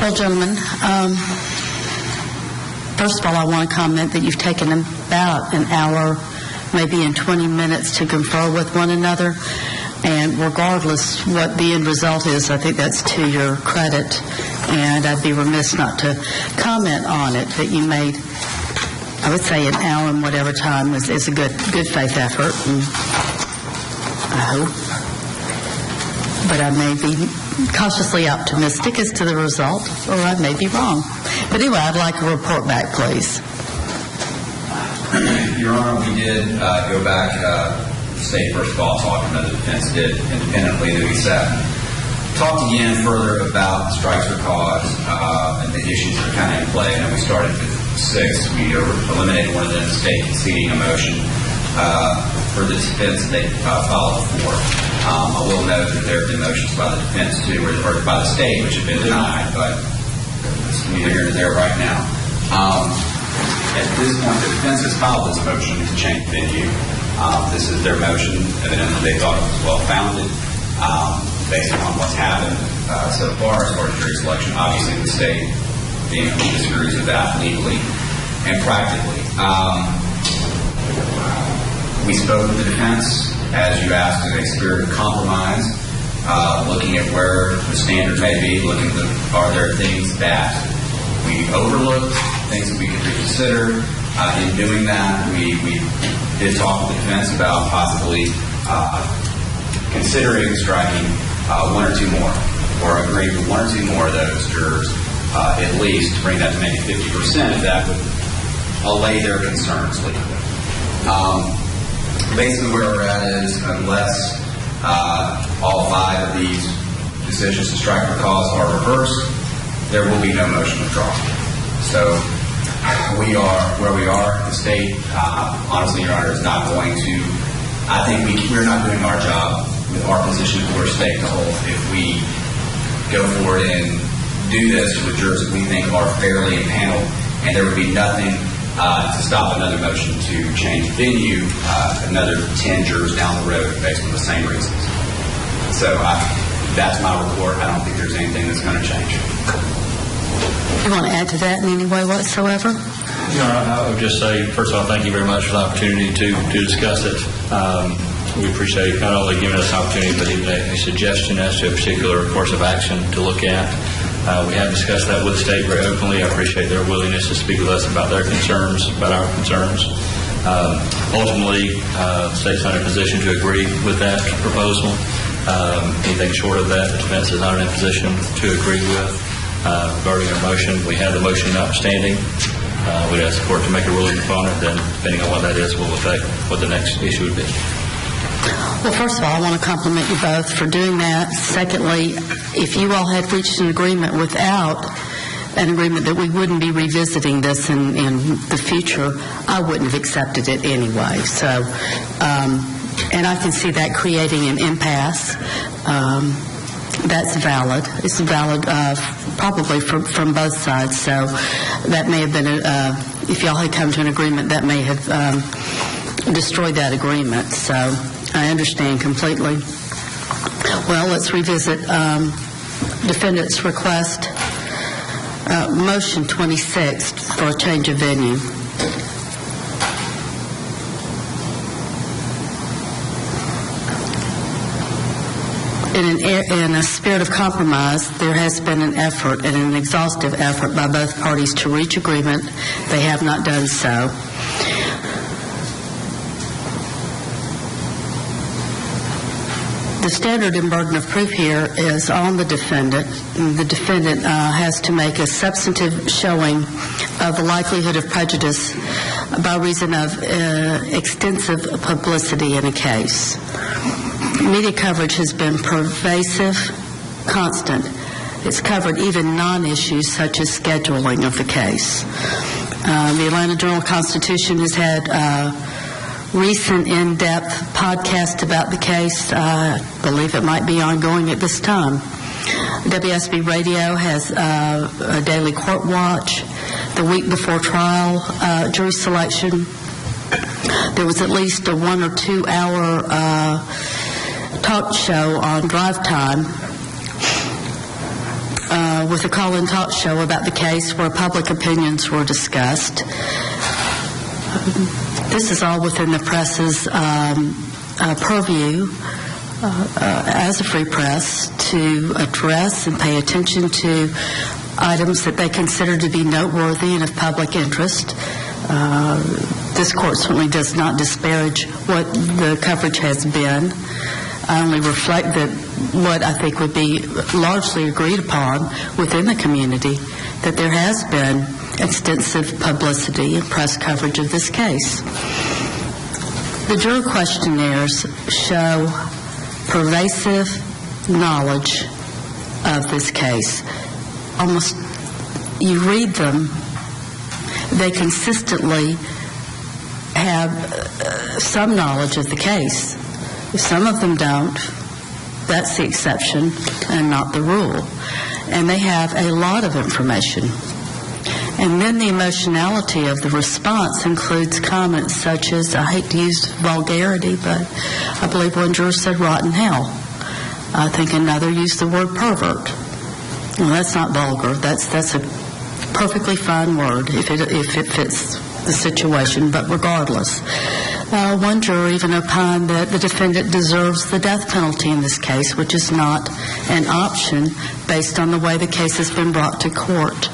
Well, gentlemen, first of all, I want to comment that you've taken about an hour, maybe in 20 minutes to confer with one another. And regardless what the end result is, I think that's to your credit. And I'd be remiss not to comment on it, that you made, I would say, an hour and whatever time is a good faith effort. And I hope. But I may be cautiously optimistic as to the result, or I may be wrong. But anyway, I'd like a report back, please. Your Honor, we did go back. The state, first of all, talking about the defense did independently, that we sat and talked again further about the strikes for cause and the issues that are kind of in play. And then we started with 6. We eliminated one of them, the state conceding a motion for the defense. They filed 4. I will note that there have been motions by the defense too, or by the state, which have been denied, but it's neither here nor there right now. At this point, the defense has filed this motion to change venue. This is their motion. Evidently, they thought it was well-founded based on what's happened so far as jury selection. Obviously, the state vehemently disagrees with that legally and practically. We spoke with the defense, as you asked, in a spirit of compromise, looking at where the standard may be, looking at are there things that we overlooked, things that we could reconsider. In doing that, we did talk with the defense about possibly considering striking 1 or 2 more, or agreeing with 1 or 2 more of those jurors, at least, to bring that to maybe 50%, if that would allay their concerns legally. Basically where we're at is, unless all 5 of these decisions to strike for cause are reversed, there will be no motion withdrawal. So we are where we are. The state, honestly, Your Honor, is not going to, I think we're not doing our job with our position for a state to hold if we go forward and do this with jurors that we think are fairly impaneled, and there would be nothing to stop another motion to change venue, another 10 jurors down the road based on the same reasons. So that's my report. I don't think there's anything that's going to change. You want to add to that in any way whatsoever? I would just say, first of all, thank you very much for the opportunity to discuss it. We appreciate not only giving us an opportunity, but even a suggestion as to a particular course of action to look at. We have discussed that with the state very openly. I appreciate their willingness to speak with us about their concerns, about our concerns. Ultimately, the state's not in a position to agree with that proposal. Anything short of that, the defense is not in a position to agree with. Regarding our motion, we have the motion notwithstanding. We'd ask the court to make a ruling upon it, then depending on what that is will affect what the next issue would be. Well, first of all, I want to compliment you both for doing that. Secondly, if you all had reached an agreement without an agreement that we wouldn't be revisiting this in the future, I wouldn't have accepted it anyway. So, and I can see that creating an impasse. That's valid. It's valid probably from both sides. So that may have been, if y'all had come to an agreement, that may have destroyed that agreement. So I understand completely. Well, let's revisit defendant's request. Motion 26 for a change of venue. In a spirit of compromise, there has been an effort and an exhaustive effort by both parties to reach agreement. They have not done so. The standard and burden of proof here is on the defendant. The defendant has to make a substantive showing of the likelihood of prejudice by reason of extensive publicity in a case. Media coverage has been pervasive, constant. It's covered even non-issues such as scheduling of the case. The Atlanta Journal-Constitution has had recent in-depth podcast about the case. I believe it might be ongoing at this time. WSB Radio has a daily court watch. The week before trial, jury selection, there was at least a 1 or 2 hour talk show on drive time. with a call-in talk show about the case where public opinions were discussed. This is all within the press's purview as a free press to address and pay attention to items that they consider to be noteworthy and of public interest. This court certainly does not disparage what the coverage has been. I only reflect that what I think would be largely agreed upon within the community, that there has been extensive publicity and press coverage of this case. The juror questionnaires show pervasive knowledge of this case. Almost, you read them, they consistently have some knowledge of the case. Some of them don't. That's the exception and not the rule. And they have a lot of information. And then the emotionality of the response includes comments such as, I hate to use vulgarity, but I believe one juror said rotten hell. I think another used the word pervert. Well, that's not vulgar. That's a perfectly fine word if it fits the situation, but regardless. One juror even opined that the defendant deserves the death penalty in this case, which is not an option based on the way the case has been brought to court.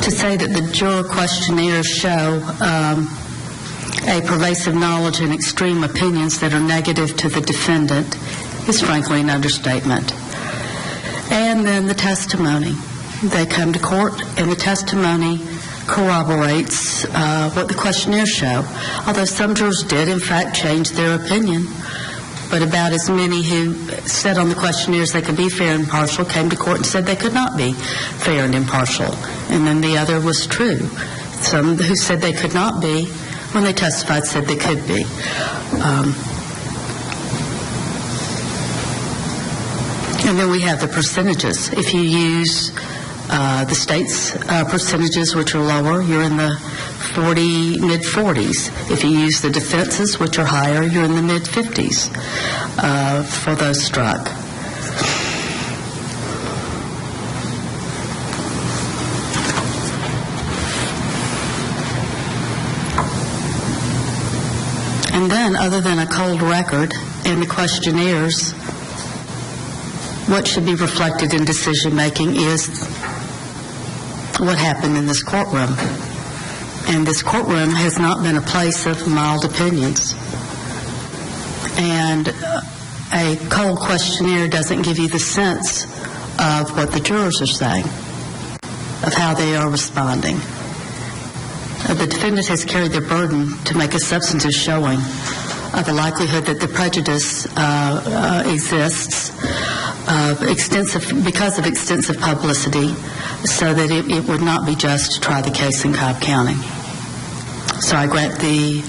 To say that the juror questionnaires show a pervasive knowledge and extreme opinions that are negative to the defendant is frankly an understatement. And then the testimony. They come to court and the testimony corroborates what the questionnaires show. Although some jurors did in fact change their opinion, but about as many who said on the questionnaires they could be fair and impartial came to court and said they could not be fair and impartial. And then the other was true. Some who said they could not be, when they testified, said they could be. And then we have the percentages. If you use the state's percentages, which are lower, you're in the mid-40s. If you use the defenses, which are higher, you're in the mid-50s for those struck. And then, other than a cold record and the questionnaires, what should be reflected in decision-making is what happened in this courtroom. And this courtroom has not been a place of mild opinions. And a cold questionnaire doesn't give you the sense of what the jurors are saying, of how they are responding. The defendant has carried their burden to make a substantive showing of the likelihood that the prejudice exists because of extensive publicity, so that it would not be just to try the case in Cobb County. So I grant the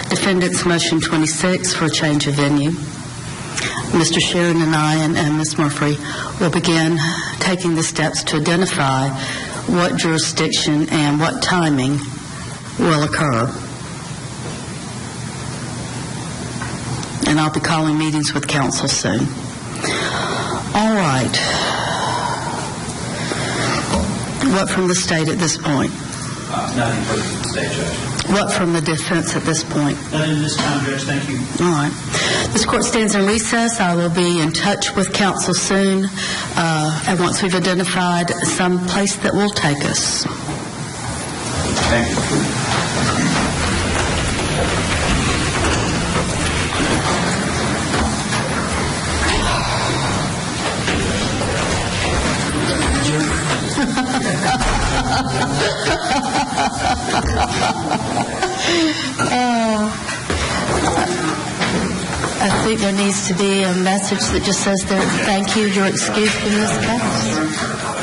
defendant's motion 26 for a change of venue. Mr. Sharon and I and Ms. Murphy will begin taking the steps to identify what jurisdiction and what timing will occur. And I'll be calling meetings with counsel soon. All right. What from the state at this point? Nothing further from the state, Judge. What from the defense at this point? Nothing at this time, Judge. Thank you. All right. This court stands in recess. I will be in touch with counsel soon, and once we've identified some place that will take us. Thank you. I think there needs to be a message that just says, thank you, you're excused from this case.